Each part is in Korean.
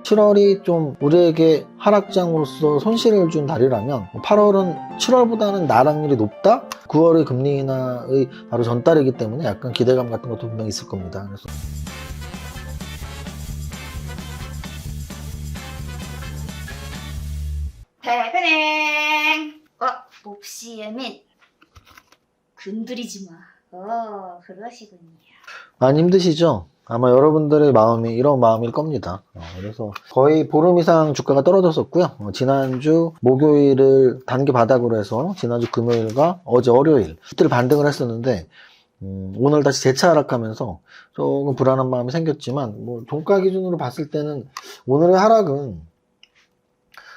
7월이 좀 우리에게 하락장으로서 손실을 준 달이라면 8월은 7월보다는 나락률이 높다? 9월의 금리 인하의 바로 전달이기 때문에 약간 기대감 같은 것도 분명히 있을 겁니다. 그래서 해프닝! 몹시 예민. 건드리지 마. 그러시군요. 많이 힘드시죠? 아마 여러분들의 마음이 이런 마음일 겁니다. 그래서 거의 보름 이상 주가가 떨어졌었고요. 지난주 목요일을 단기 바닥으로 해서 지난주 금요일과 어제 월요일 이틀 반등을 했었는데 오늘 다시 재차 하락하면서 조금 불안한 마음이 생겼지만 뭐 종가 기준으로 봤을 때는 오늘의 하락은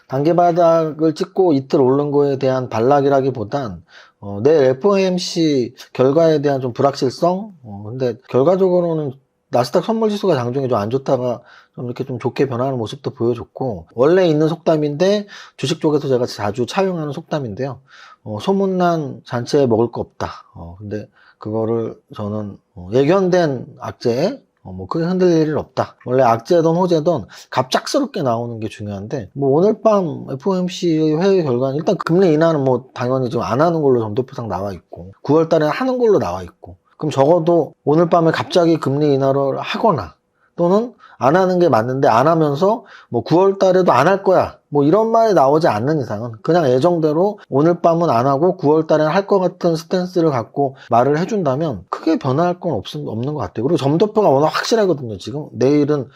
단기 바닥을 찍고 이틀 오른 거에 대한 반락이라기보단 내일 FOMC 결과에 대한 좀 불확실성. 근데 결과적으로는 나스닥 선물지수가 장중에 좀 안 좋다가 좀 이렇게 좀 좋게 변하는 모습도 보여줬고, 원래 있는 속담인데 주식 쪽에서 제가 자주 차용하는 속담인데요. 소문난 잔치에 먹을 거 없다. 근데 그거를 저는 예견된 악재에 뭐 크게 흔들릴 일 없다. 원래 악재든 호재든 갑작스럽게 나오는 게 중요한데, 뭐 오늘 밤 FOMC 회의 결과는 일단 금리 인하는 뭐 당연히 지금 안 하는 걸로 점도표상 나와 있고 9월 달에 하는 걸로 나와 있고, 그럼 적어도 오늘 밤에 갑자기 금리 인하를 하거나 또는 안 하는 게 맞는데 안 하면서 뭐 9월 달에도 안 할 거야 뭐 이런 말이 나오지 않는 이상은 그냥 예정대로 오늘 밤은 안 하고 9월 달에는 할 것 같은 스탠스를 갖고 말을 해준다면 크게 변화할 건 없는 것 같아요. 그리고 점도표가 워낙 확실하거든요. 지금 내일은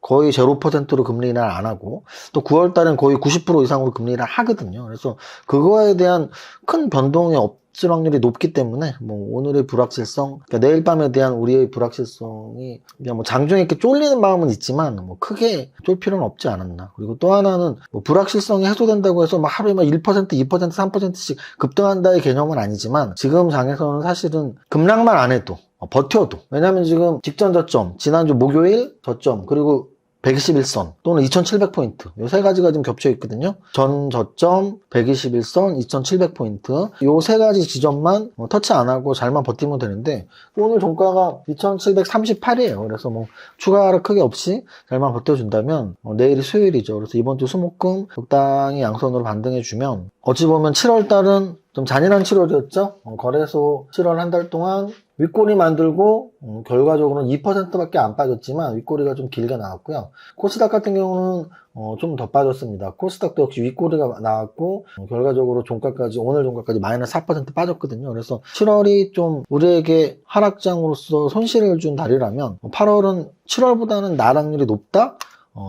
거의 0%로 금리 인하를 안 하고 또 9월 달엔 거의 90% 이상으로 금리 인하를 하거든요. 그래서 그거에 대한 큰 변동이 없을 확률이 높기 때문에 뭐 오늘의 불확실성, 그러니까 내일 밤에 대한 우리의 불확실성이 그냥 뭐 장중에 이렇게 쫄리는 마음은 있지만 뭐 크게 쫄 필요는 없지 않았나. 그리고 또 하나는 뭐 불확실성이 해소된다고 해서 막 하루에 막 1%, 2%, 3%씩 급등한다의 개념은 아니지만 지금 장에서는 사실은 급락만 안 해도 버텨도, 왜냐면 지금 직전 저점, 지난주 목요일 저점, 그리고 121선 또는 2700포인트 요 세 가지가 지금 겹쳐 있거든요. 전 저점, 121선, 2700포인트 요 세 가지 지점만 터치 안 하고 잘만 버티면 되는데 오늘 종가가 2738이에요. 그래서 뭐 추가 하락 크게 없이 잘만 버텨준다면 내일이 수요일이죠. 그래서 이번 주 수목금 적당히 양선으로 반등해주면 어찌 보면 7월달은 좀 잔인한 7월이었죠. 거래소 7월 한 달 동안 윗꼬리 만들고 결과적으로는 2%밖에 안 빠졌지만 윗꼬리가 좀 길게 나왔고요. 코스닥 같은 경우는 좀 더 빠졌습니다. 코스닥도 역시 윗꼬리가 나왔고 결과적으로 종가까지 오늘 종가까지 마이너스 4% 빠졌거든요. 그래서 7월이 좀 우리에게 하락장으로서 손실을 준 달이라면 8월은 7월보다는 나락률이 높다?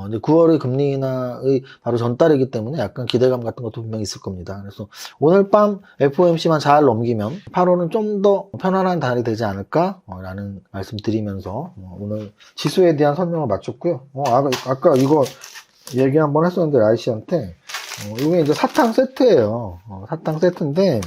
이제 9월의 금리 인하의 바로 전달이기 때문에 약간 기대감 같은 것도 분명히 있을 겁니다. 그래서 오늘 밤 FOMC만 잘 넘기면 8월은 좀 더 편안한 달이 되지 않을까? 라는 말씀 드리면서 오늘 지수에 대한 설명을 마쳤고요. 아까 이거 얘기 한번 했었는데 라이씨한테 이게 이제 사탕 세트예요. 사탕 세트인데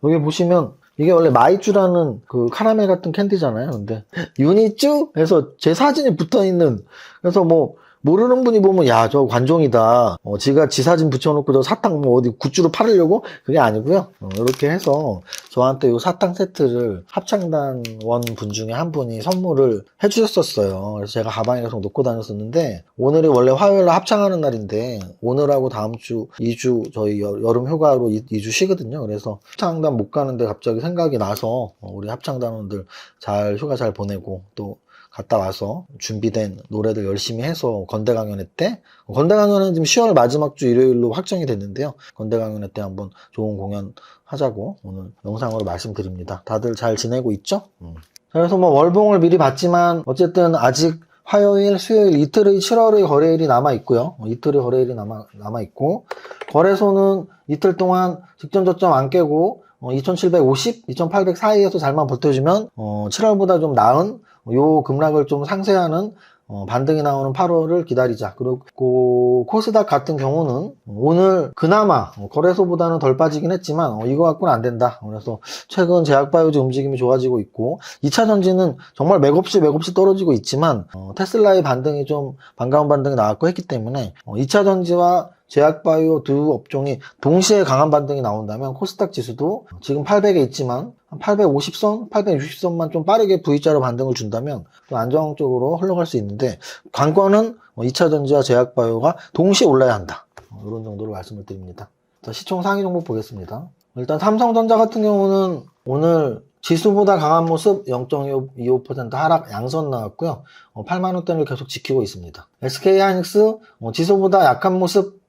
여기 보시면 이게 원래 마이쮸라는 그 카라멜 같은 캔디잖아요. 근데 유니쭈? 해서 제 사진이 붙어있는, 그래서 뭐 모르는 분이 보면 야 저 관종이다, 지가 지 사진 붙여놓고 저 사탕 뭐 어디 굿즈로 팔으려고? 그게 아니고요. 이렇게 해서 저한테 이 사탕 세트를 합창단원 분 중에 한 분이 선물을 해주셨었어요. 그래서 제가 가방에 계속 놓고 다녔었는데 오늘이 원래 화요일날 합창하는 날인데 오늘하고 다음 주 2주 저희 여름 휴가로 2주 쉬거든요. 그래서 합창단 못 가는데 갑자기 생각이 나서 우리 합창단원들 잘 휴가 잘 보내고 또 갔다 와서 준비된 노래들 열심히 해서 건대 강연회 때, 건대 강연회는 지금 10월 마지막 주 일요일로 확정이 됐는데요. 건대 강연회 때 한번 좋은 공연 하자고 오늘 영상으로 말씀드립니다. 다들 잘 지내고 있죠? 그래서 뭐 월봉을 미리 봤지만 어쨌든 아직 화요일, 수요일 이틀의 7월의 거래일이 남아있고요. 이틀의 거래일이 남아있고 거래소는 이틀 동안 직전 저점 안 깨고 2750, 2800 사이에서 잘만 버텨주면 7월보다 좀 나은 요 급락을 좀 상쇄하는 반등이 나오는 8월을 기다리자. 그리고 코스닥 같은 경우는 오늘 그나마 거래소보다는 덜 빠지긴 했지만 이거 갖고는 안 된다. 그래서 최근 제약바이오즈 움직임이 좋아지고 있고 2차전지는 정말 맥없이 떨어지고 있지만 테슬라의 반등이 좀 반가운 반등이 나왔고 했기 때문에 2차전지와 제약바이오 두 업종이 동시에 강한 반등이 나온다면 코스닥 지수도 지금 800에 있지만 한 850선, 860선만 좀 빠르게 V자로 반등을 준다면 또 안정적으로 흘러갈 수 있는데, 관건은 2차전지와 제약바이오가 동시에 올라야 한다. 이런 정도로 말씀을 드립니다. 자, 시총 상위 종목 보겠습니다. 일단 삼성전자 같은 경우는 오늘 지수보다 강한 모습 0.25% 하락 양선 나왔고요. 8만원대를 계속 지키고 있습니다. SK하이닉스 지수보다 약한 모습,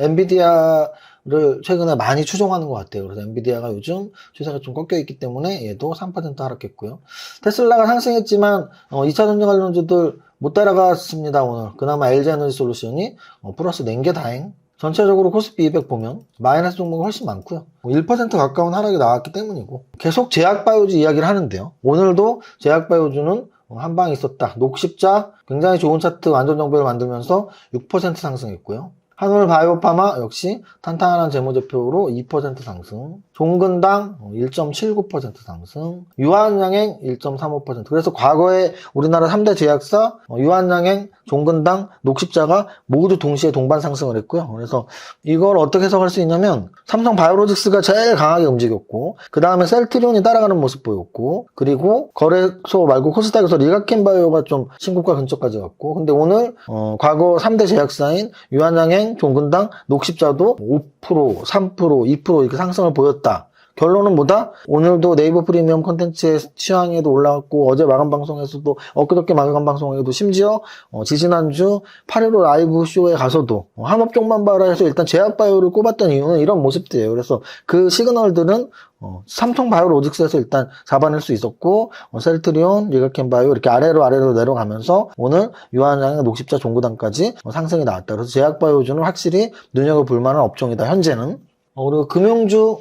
엔비디아를 최근에 많이 추종하는 것 같아요. 그래서 엔비디아가 요즘 추세가 좀 꺾여 있기 때문에 얘도 3% 하락했고요. 테슬라가 상승했지만 2차전지 관련주들 못 따라갔습니다. 오늘 그나마 LG에너지솔루션이 플러스 낸 게 다행. 전체적으로 코스피 200 보면 마이너스 종목이 훨씬 많고요. 1% 가까운 하락이 나왔기 때문이고, 계속 제약바이오주 이야기를 하는데요. 오늘도 제약바이오주는 한 방이 있었다. 녹십자 굉장히 좋은 차트 완전 정배를 만들면서 6% 상승했고요. 한올바이오파마 역시 탄탄한 재무제표로 2% 상승, 종근당 1.79% 상승, 유한양행 1.35%. 그래서 과거에 우리나라 3대 제약사 유한양행, 종근당, 녹십자가 모두 동시에 동반 상승을 했고요. 그래서 이걸 어떻게 해석할 수 있냐면, 삼성바이오로직스가 제일 강하게 움직였고, 그 다음에 셀트리온이 따라가는 모습 보였고, 그리고 거래소 말고 코스닥에서 리가켄바이오가 좀 신고가 근처까지 갔고, 근데 오늘 과거 3대 제약사인 유한양행, 종근당, 녹십자도 5%, 3%, 2% 이렇게 상승을 보였다. 결론은 뭐다? 오늘도 네이버 프리미엄 콘텐츠의 취향에도 올라왔고, 어제 마감 방송에서도, 엊그저께 마감 방송에도, 심지어 지지난주 8.15 라이브 쇼에 가서도 한업종만 봐라 해서 일단 제약바이오를 꼽았던 이유는 이런 모습들이에요. 그래서 그 시그널들은 삼성바이오로직스에서 일단 잡아낼 수 있었고, 셀트리온, 리가켄바이오 이렇게 아래로 내려가면서 오늘 유한양행, 녹십자, 종구당까지 상승이 나왔다. 그래서 제약바이오주는 확실히 눈여겨볼 만한 업종이다, 현재는. 그리고 금융주,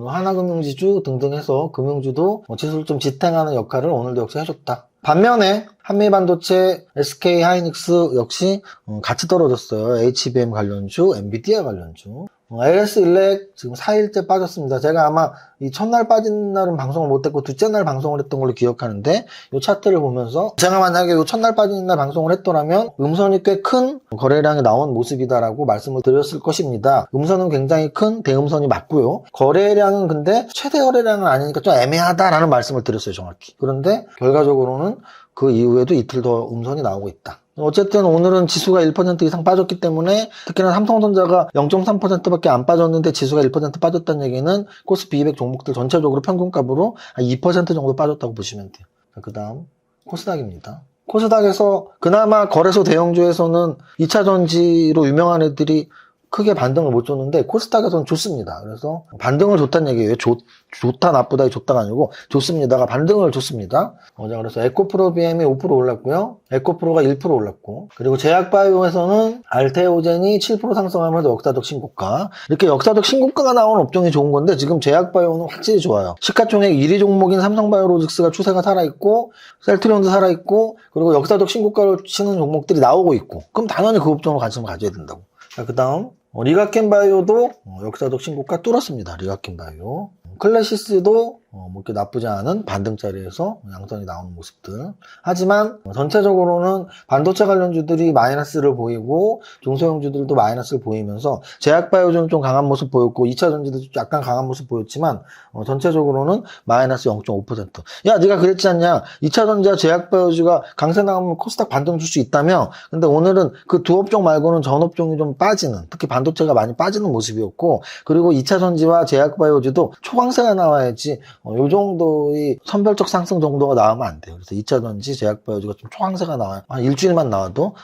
하나금융지주 등등 해서 금융주도 지수를 좀 지탱하는 역할을 오늘도 역시 해줬다. 반면에 한미반도체, SK하이닉스 역시 같이 떨어졌어요. HBM 관련주, 엔비디아 관련주. LS일렉 지금 4일째 빠졌습니다. 제가 아마 이 첫날 빠진 날은 방송을 못했고 둘째 날 방송을 했던 걸로 기억하는데, 이 차트를 보면서 제가 만약에 이 첫날 빠진 날 방송을 했더라면 음선이 꽤 큰 거래량이 나온 모습이다라고 말씀을 드렸을 것입니다. 음선은 굉장히 큰 대음선이 맞고요. 거래량은 근데 최대 거래량은 아니니까 좀 애매하다라는 말씀을 드렸어요, 정확히. 그런데 결과적으로는 그 이후에도 이틀 더 음선이 나오고 있다. 어쨌든 오늘은 지수가 1% 이상 빠졌기 때문에, 특히나 삼성전자가 0.3%밖에 안 빠졌는데 지수가 1% 빠졌다는 얘기는 코스피 200 종목들 전체적으로 평균값으로 한 2% 정도 빠졌다고 보시면 돼요. 그 다음 코스닥입니다. 코스닥에서 그나마 거래소 대형주에서는 2차전지로 유명한 애들이 크게 반등을 못 줬는데 코스닥에서는 좋습니다. 그래서 반등을 줬다는 얘기예요. 좋다 나쁘다 좋다가 아니고 좋습니다가 반등을 줬습니다. 그래서 에코프로 BM이 5% 올랐고요. 에코프로가 1% 올랐고, 그리고 제약바이오에서는 알테오젠이 7% 상승하면서 역사적 신고가. 이렇게 역사적 신고가가 나온 업종이 좋은 건데, 지금 제약바이오는 확실히 좋아요. 시가총액 1위 종목인 삼성바이오로직스가 추세가 살아있고, 셀트리온도 살아있고, 그리고 역사적 신고가를 치는 종목들이 나오고 있고, 그럼 당연히 그 업종으로 관심을 가져야 된다고. 자, 그 다음 리가켄바이오도 역사적 신고가 뚫었습니다. 리가켄바이오. 클래시스도 뭐 이렇게 나쁘지 않은 반등 자리에서 양선이 나오는 모습들. 하지만 전체적으로는 반도체 관련주들이 마이너스를 보이고 중소형주들도 마이너스를 보이면서 제약바이오주는 좀 강한 모습 보였고 2차전지도 약간 강한 모습 보였지만 전체적으로는 마이너스 0.5%. 야, 네가 그랬지 않냐? 2차전지와 제약바이오주가 강세 나오면 코스닥 반등 줄 수 있다며? 근데 오늘은 그 두 업종 말고는 전 업종이 좀 빠지는, 특히 반도체가 많이 빠지는 모습이었고, 그리고 2차전지와 제약바이오주도 초강세가 나와야지 요 정도의 선별적 상승 정도가 나오면 안 돼요. 그래서 2차전지, 제약바이오주가 좀 초강세가 나와요. 한 일주일만 나와도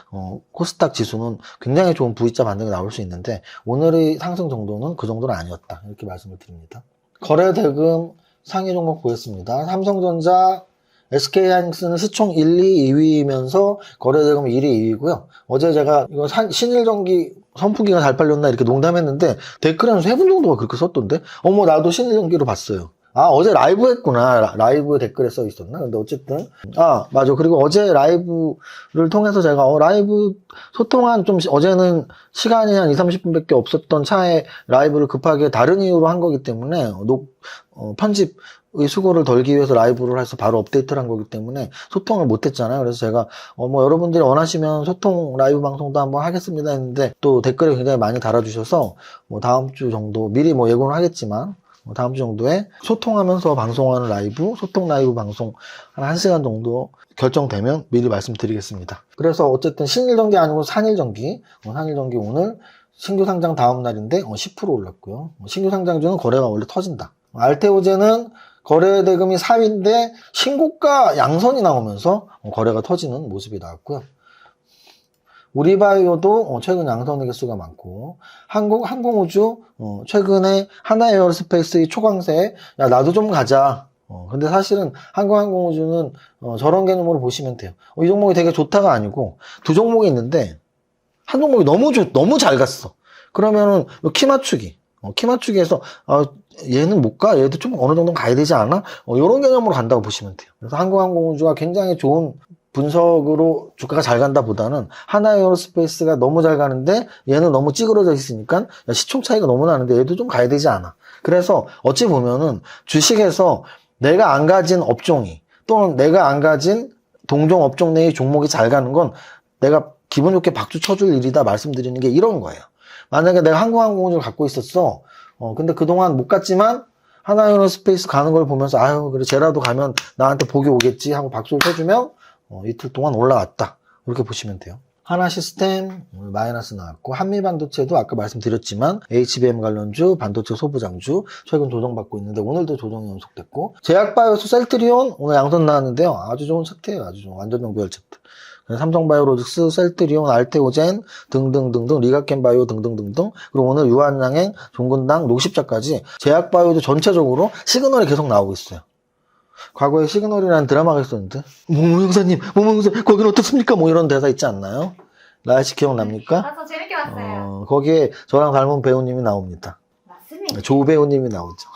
코스닥 지수는 굉장히 좋은 V자 반등이 나올 수 있는데, 오늘의 상승 정도는 그 정도는 아니었다, 이렇게 말씀을 드립니다. 거래대금 상위 종목 보였습니다. 삼성전자, SK하이닉스는 시총 1, 2, 2위이면서 거래대금 1위, 2위고요. 어제 제가 이거 신일전기 선풍기가 잘 팔렸나 이렇게 농담했는데 댓글 한 3분 정도가 그렇게 썼던데, 어머 나도 신일전기로 봤어요. 아, 어제 라이브 했구나. 라이브 댓글에 써 있었나? 근데 어쨌든. 아, 맞아. 그리고 어제 라이브를 통해서 제가, 라이브 소통한 어제는 시간이 한 20-30분 밖에 없었던 차에 라이브를 급하게 다른 이유로 한 거기 때문에, 편집의 수고를 덜기 위해서 라이브를 해서 바로 업데이트를 한 거기 때문에 소통을 못 했잖아요. 그래서 제가, 여러분들이 원하시면 소통 라이브 방송도 한번 하겠습니다 했는데, 또 댓글을 굉장히 많이 달아주셔서, 다음 주 정도 미리 예고는 하겠지만, 다음 주 정도에 소통하면서 방송하는 라이브, 소통 라이브 방송 한 1시간 정도 결정되면 미리 말씀드리겠습니다. 그래서 어쨌든 신일전기 아니고 산일전기, 산일전기 오늘 신규 상장 다음 날인데 10% 올랐고요. 신규 상장주는 거래가 원래 터진다. 알테오제는 거래 대금이 4위인데 신고가 양선이 나오면서 거래가 터지는 모습이 나왔고요. 우리바이오도 최근 양선의 개수가 많고, 항공우주 최근에 하나에어로스페이스의 초강세, 야 나도 좀 가자. 근데 사실은 항공우주는 저런 개념으로 보시면 돼요. 이 종목이 되게 좋다가 아니고 두 종목이 있는데 한 종목이 너무 잘 갔어. 그러면은 키 맞추기에서 얘는 못 가, 얘도 좀 어느 정도 가야 되지 않아? 이런 개념으로 간다고 보시면 돼요. 그래서 항공우주가 굉장히 좋은 분석으로 주가가 잘 간다 보다는 하나에어로스페이스가 너무 잘 가는데 얘는 너무 찌그러져 있으니까 시총 차이가 너무 나는데 얘도 좀 가야 되지 않아. 그래서 어찌 보면은 주식에서 내가 안 가진 업종이 또는 내가 안 가진 동종 업종 내의 종목이 잘 가는 건 내가 기분 좋게 박수 쳐줄 일이다 말씀드리는 게 이런 거예요. 만약에 내가 항공우주를 갖고 있었어. 근데 그동안 못 갔지만 하나에어로스페이스 가는 걸 보면서 아유 그래 쟤라도 가면 나한테 복이 오겠지 하고 박수를 쳐주면 이틀 동안 올라왔다. 이렇게 보시면 돼요. 하나시스템 오늘 마이너스 나왔고 한미반도체도 아까 말씀드렸지만 HBM 관련주, 반도체 소부장주 최근 조정받고 있는데 오늘도 조정이 연속됐고 제약바이오스 셀트리온 오늘 양선 나왔는데요. 아주 좋은 차트예요. 아주 좋은 완전 정보열 차트. 삼성바이오로직스, 셀트리온, 알테오젠 등등등등 리가켄바이오 등등등등 그리고 오늘 유한양행, 종근당, 녹십자까지 제약바이오도 전체적으로 시그널이 계속 나오고 있어요. 과거에 시그널이라는 드라마가 있었는데 모모 형사님 거긴 어떻습니까? 뭐 이런 대사 있지 않나요? 라이씨 기억납니까? 저 재밌게 봤어요. 거기에 저랑 닮은 배우님이 나옵니다. 맞습니다. 조 배우님이 나오죠.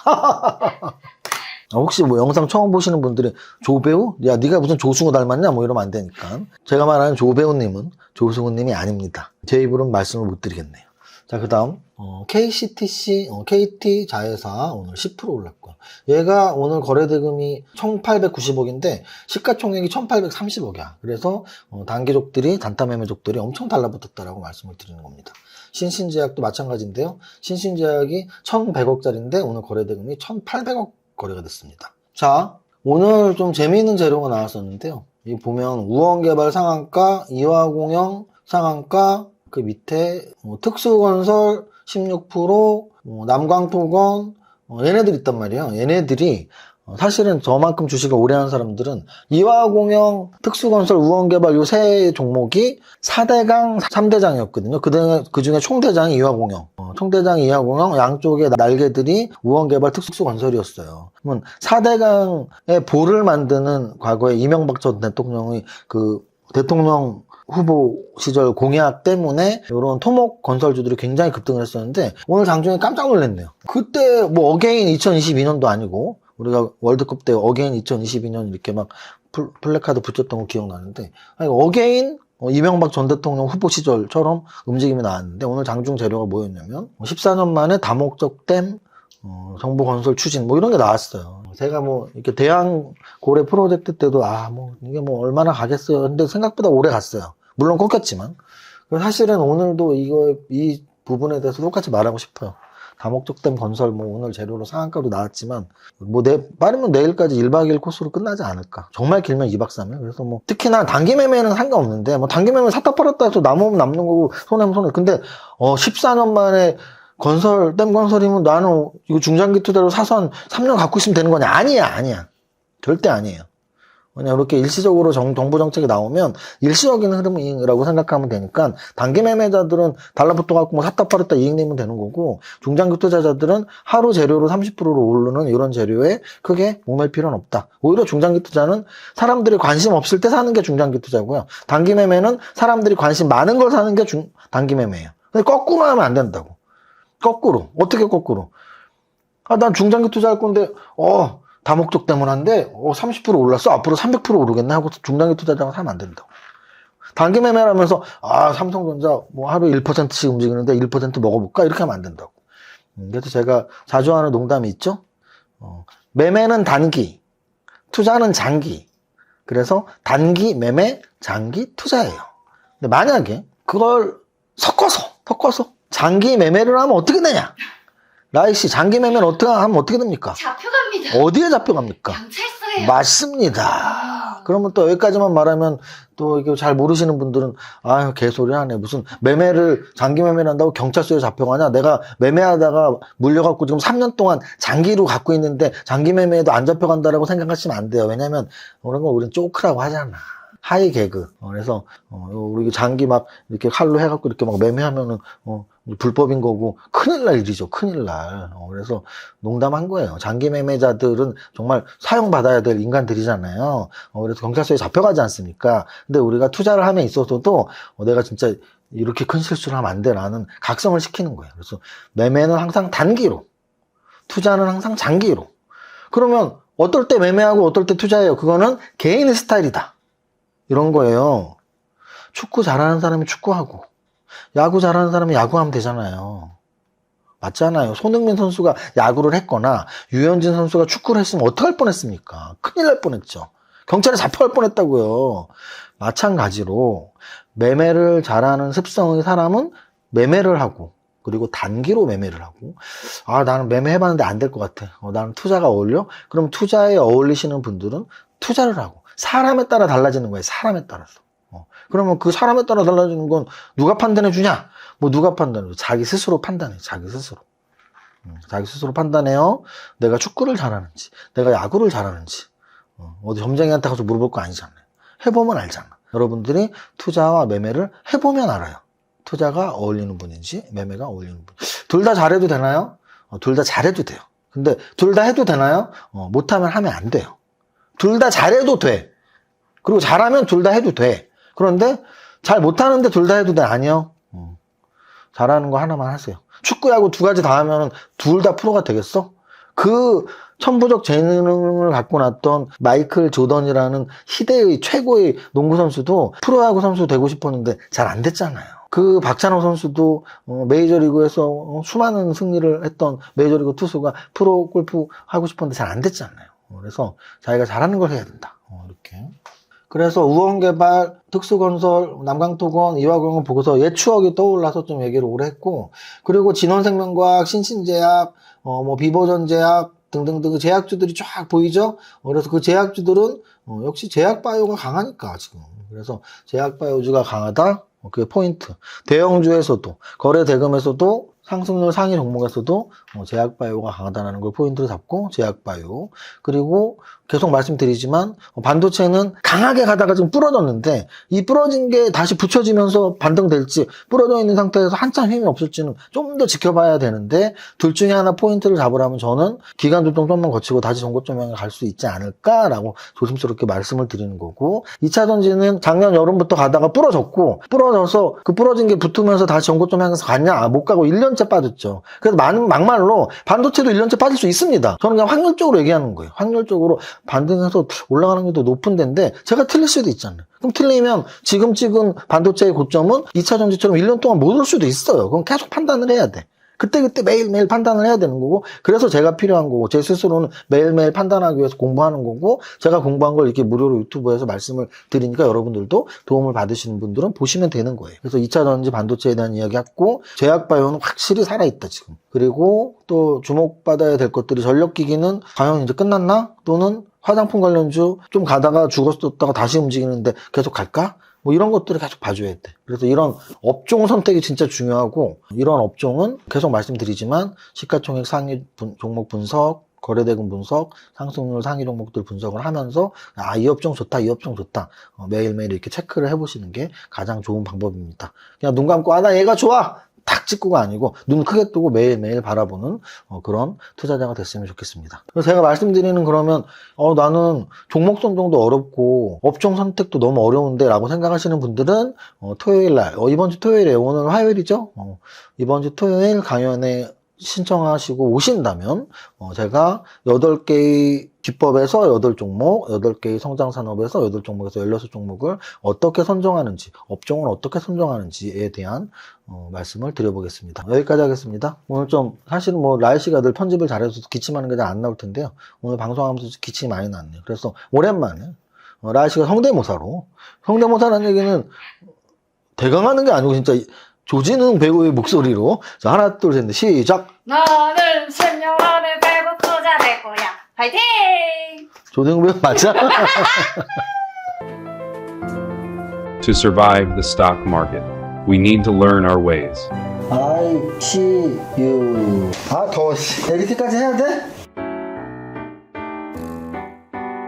혹시 뭐 영상 처음 보시는 분들이 조 배우? 야 네가 무슨 조승우 닮았냐? 뭐 이러면 안 되니까 제가 말하는 조 배우님은 조승우님이 아닙니다. 제 입으로는 말씀을 못 드리겠네요. 자, 그 다음 KCTC, KT 자회사 오늘 10% 올랐고요. 얘가 오늘 거래대금이 1890억인데 시가총액이 1830억이야. 그래서 단기족들이 단타매매족들이 엄청 달라붙었다라고 말씀을 드리는 겁니다. 신신제약도 마찬가지인데요. 신신제약이 1100억짜리인데 오늘 거래대금이 1800억 거래가 됐습니다. 자, 오늘 좀 재미있는 재료가 나왔었는데요. 이 보면 우원개발 상한가, 이화공영 상한가, 그 밑에 특수건설 16%, 남광토건 얘네들 있단 말이에요. 얘네들이 사실은 저만큼 주식을 오래 한 사람들은 이화공영, 특수건설, 우원개발 요 세 종목이 4대강 3대장이었거든요. 그 중에 총대장이 이화공영. 총대장이 이화공영, 양쪽의 날개들이 우원개발, 특수건설이었어요. 그러면 4대강의 볼을 만드는 과거에 이명박 전 대통령의 그 대통령 후보 시절 공약 때문에 이런 토목 건설주들이 굉장히 급등을 했었는데 오늘 장중에 깜짝 놀랐네요. 그때 뭐 어게인 2022년도 아니고 우리가 월드컵 때 어게인 2022년 이렇게 막 플래카드 붙였던 거 기억나는데 아니, 어게인 이명박 전 대통령 후보 시절처럼 움직임이 나왔는데 오늘 장중 재료가 뭐였냐면 14년 만에 다목적댐 정보건설 추진 뭐 이런 게 나왔어요. 제가 뭐 이렇게 대양 고래 프로젝트 때도 뭐 이게 뭐 얼마나 가겠어요. 근데 생각보다 오래 갔어요. 물론 꺾였지만 사실은 오늘도 이 부분에 대해서 똑같이 말하고 싶어요. 다목적댐 건설 뭐 오늘 재료로 상한가도 나왔지만 뭐 빠르면 내일까지 1박 2일 코스로 끝나지 않을까. 정말 길면 2박 3일. 그래서 뭐 특히나 단기 매매는 상관없는데 뭐 단기 매매 샀다 팔았다 해서 남으면 남는 거고 손해면 손해. 근데 14년 만에 댐 건설이면 나는 이거 중장기 투자로 사서 한 3년 갖고 있으면 되는 거냐? 아니야. 절대 아니에요. 그냥 이렇게 일시적으로 정부 정책이 나오면 일시적인 흐름이라고 생각하면 되니까 단기 매매자들은 달라붙어 갖고 뭐 샀다 팔았다 이익 내면 되는 거고 중장기 투자자들은 하루 재료로 30%로 오르는 이런 재료에 크게 목맬 필요는 없다. 오히려 중장기 투자는 사람들이 관심 없을 때 사는 게 중장기 투자고요. 단기 매매는 사람들이 관심 많은 걸 사는 게 단기 매매예요. 근데 거꾸로 하면 안 된다고. 거꾸로. 어떻게 거꾸로? 난 중장기 투자할 건데 다목적 때문에 한데 30% 올랐어. 앞으로 300% 오르겠네 하고 중장기 투자자가 사면 안 된다고. 단기 매매라면서 삼성전자 뭐 하루 1%씩 움직이는데 1% 먹어볼까? 이렇게 하면 안 된다고. 그래서 제가 자주 하는 농담이 있죠. 매매는 단기, 투자는 장기. 그래서 단기 매매, 장기 투자예요. 근데 만약에 그걸 섞어서 장기 매매를 하면 어떻게 되냐? 라이 씨, 장기 매매는 어떻게 하면 어떻게 됩니까? 잡혀갑니다. 어디에 잡혀갑니까? 경찰서에. 맞습니다. 그러면 또 여기까지만 말하면 또 이게 잘 모르시는 분들은 아유 개소리 하네. 무슨 매매를 장기 매매를 한다고 경찰서에 잡혀가냐? 내가 매매하다가 물려갖고 지금 3년 동안 장기로 갖고 있는데 장기 매매에도 안 잡혀간다라고 생각하시면 안 돼요. 왜냐면 그런 거 우리는 쪼크라고 하잖아. 하이 개그. 그래서 우리 장기 막 이렇게 칼로 해갖고 이렇게 막 매매하면은 불법인 거고 큰일 날 일이죠. 큰일 날. 그래서 농담한 거예요. 장기 매매자들은 정말 사형받아야 될 인간들이잖아요. 그래서 경찰서에 잡혀가지 않습니까? 근데 우리가 투자를 함에 있어서도 내가 진짜 이렇게 큰 실수를 하면 안 돼라는 각성을 시키는 거예요. 그래서 매매는 항상 단기로, 투자는 항상 장기로. 그러면 어떨 때 매매하고 어떨 때 투자해요? 그거는 개인의 스타일이다. 이런 거예요. 축구 잘하는 사람이 축구하고 야구 잘하는 사람이 야구하면 되잖아요. 맞잖아요. 손흥민 선수가 야구를 했거나 유현진 선수가 축구를 했으면 어떡할 뻔했습니까? 큰일 날 뻔했죠. 경찰에 잡혀갈 뻔했다고요. 마찬가지로 매매를 잘하는 습성의 사람은 매매를 하고 그리고 단기로 매매를 하고 나는 매매 해봤는데 안 될 것 같아. 나는 투자가 어울려? 그럼 투자에 어울리시는 분들은 투자를 하고 사람에 따라 달라지는 거예요. 사람에 따라서. 그러면 그 사람에 따라 달라지는 건 누가 판단해 주냐? 뭐 누가 판단해? 자기 스스로 판단해. 자기 스스로. 자기 스스로 판단해요. 내가 축구를 잘하는지, 내가 야구를 잘하는지. 어디 점쟁이한테 가서 물어볼 거 아니잖아요. 해보면 알잖아. 여러분들이 투자와 매매를 해보면 알아요. 투자가 어울리는 분인지, 매매가 어울리는 분. 둘 다 잘해도 되나요? 둘 다 잘해도 돼요. 근데 둘 다 해도 되나요? 못하면 하면 안 돼요. 둘 다 잘해도 돼. 그리고 잘하면 둘 다 해도 돼. 그런데 잘 못하는데 둘 다 해도 돼. 아니요. 잘하는 거 하나만 하세요. 축구, 야구 두 가지 다 하면 둘 다 프로가 되겠어? 그 천부적 재능을 갖고 났던 마이클 조던이라는 시대의 최고의 농구 선수도 프로야구 선수 되고 싶었는데 잘 안 됐잖아요. 그 박찬호 선수도 메이저리그에서 수많은 승리를 했던 메이저리그 투수가 프로 골프 하고 싶었는데 잘 안 됐잖아요. 그래서 자기가 잘하는 걸 해야 된다. 이렇게. 그래서 우원개발, 특수건설, 남강토건, 이화공원 보고서 옛 추억이 떠올라서 좀 얘기를 오래 했고, 그리고 진원생명과학, 신신제약, 비보전제약 등등등 제약주들이 쫙 보이죠? 그래서 그 제약주들은 역시 제약바이오가 강하니까 지금. 그래서 제약바이오주가 강하다. 그게 포인트. 대형주에서도, 거래대금에서도, 상승률 상위 종목에서도 제약바이오가 강하다는 걸 포인트로 잡고 제약바이오. 그리고 계속 말씀드리지만 반도체는 강하게 가다가 지금 부러졌는데 이 부러진 게 다시 붙여지면서 반등될지 부러져 있는 상태에서 한참 힘이 없을지는 좀 더 지켜봐야 되는데 둘 중에 하나 포인트를 잡으라면 저는 기간 조정 좀만 거치고 다시 전고점에 갈 수 있지 않을까라고 조심스럽게 말씀을 드리는 거고 2차 전지는 작년 여름부터 가다가 부러졌고 부러져서 그 부러진 게 붙으면서 다시 전고점에 향해서 갔냐? 못 가고 1년째 빠졌죠. 그래서 막말로 반도체도 1년째 빠질 수 있습니다. 저는 그냥 확률적으로 얘기하는 거예요. 확률적으로 반등해서 올라가는 게 더 높은 데인데 제가 틀릴 수도 있잖아요. 그럼 틀리면 지금 찍은 반도체의 고점은 2차 전지처럼 1년 동안 못 올 수도 있어요. 그럼 계속 판단을 해야 돼. 그때 매일매일 판단을 해야 되는 거고 그래서 제가 필요한 거고 제 스스로는 매일매일 판단하기 위해서 공부하는 거고 제가 공부한 걸 이렇게 무료로 유튜브에서 말씀을 드리니까 여러분들도 도움을 받으시는 분들은 보시면 되는 거예요. 그래서 2차 전지 반도체에 대한 이야기 했고 제약바이오는 확실히 살아있다 지금. 그리고 또 주목받아야 될 것들이 전력기기는 과연 이제 끝났나? 또는 화장품 관련주 좀 가다가 죽었었다가 다시 움직이는데 계속 갈까? 뭐 이런 것들을 계속 봐줘야 돼. 그래서 이런 업종 선택이 진짜 중요하고 이런 업종은 계속 말씀드리지만 시가총액 상위 종목 분석, 거래대금 분석, 상승률 상위 종목들 분석을 하면서 이 업종 좋다, 이 업종 좋다 매일매일 이렇게 체크를 해보시는 게 가장 좋은 방법입니다. 그냥 눈 감고 나 얘가 좋아! 탁 찍고가 아니고 눈 크게 뜨고 매일매일 바라보는 그런 투자자가 됐으면 좋겠습니다. 그래서 제가 말씀드리는 그러면 나는 종목 선정도 어렵고 업종 선택도 너무 어려운데 라고 생각하시는 분들은 토요일날 이번 주 토요일에 오늘 화요일이죠? 이번 주 토요일 강연에 신청하시고 오신다면 제가 8개의 기법에서 8종목, 8개의 성장산업에서 8종목에서 16종목을 어떻게 선정하는지, 업종을 어떻게 선정하는지에 대한 말씀을 드려보겠습니다. 여기까지 하겠습니다. 오늘 좀 사실은 라이씨가 늘 편집을 잘해서 기침하는 게 잘 안 나올 텐데요. 오늘 방송하면서 기침이 많이 났네요. 그래서 오랜만에 라이씨가 성대모사로 성대모사라는 얘기는 대강하는 게 아니고 진짜 조진웅 배우의 목소리로. 자, 하나, 둘, 셋, 넷, 시작! 나는 10년 안에 배고 부자 될 거야. 파이팅! 조진웅 배우 맞아? To survive the stock market, we need to learn our ways. ICU. 아, 더워. 에디트까지 해야 돼?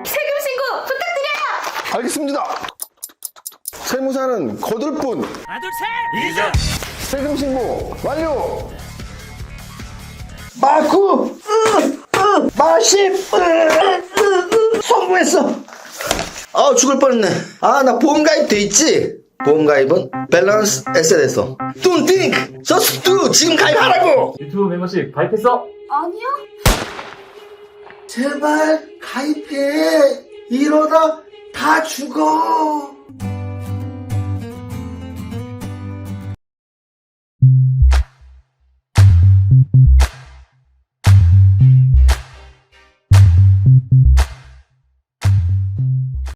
세금 신고 부탁드려요! 알겠습니다. 세무사는 거둘 뿐. 세금 신고 완료. 마구! 마십! 성공했어! 아, 죽을 뻔했네. 아, 나 보험 가입 돼 있지? 보험 가입은 밸런스 에셋에서. Don't think! Just do! 지금 가입하라고! 유튜브 멤버십 가입했어? 아니요? 제발 가입해. 이러다 다 죽어.